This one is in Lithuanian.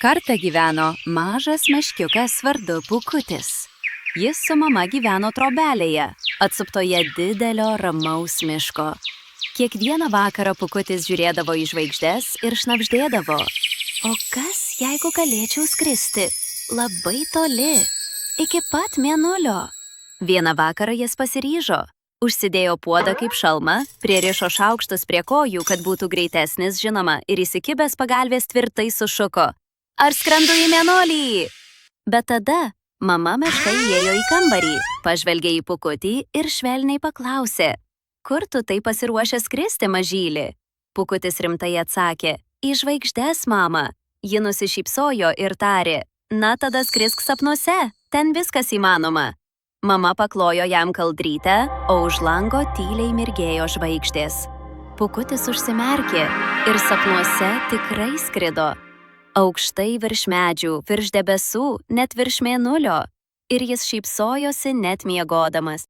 Kartą gyveno mažas meškiukas vardu Pūkutis. Jis su mama gyveno trobelėje, atsuptoje didelio ramaus miško. Kiekvieną vakarą Pūkutis žiūrėdavo į žvaigždes ir šnabždėdavo: "O kas, jeigu galėčiau skristi labai toli, iki pat mėnulio?" Vieną vakarą jis pasiryžo. Užsidėjo puodą kaip šalmą, pririšo šaukštus prie kojų, kad būtų greitesnis, žinoma, ir įsikibęs pagalvės tvirtai sušuko: "Ar skrendu į mėnulį?" Bet tada mama meška įėjo į kambarį, pažvelgė į Pūkutį ir švelniai paklausė: "Kur tu taip pasiruošęs skristi, mažyli?" Pūkutis rimtai atsakė: "Į žvaigždes, mama." Ji nusišypsojo ir tarė: "Na tada skrisk sapnuose, ten viskas įmanoma." Mama paklojo jam kaldrytę, o už lango tyliai mirgėjo žvaigždės. Pūkutis užsimerkė ir sapnuose tikrai skrido. Aukštai virš medžių, virš debesų, net virš mėnulio. Ir jis šypsojosi net miegodamas.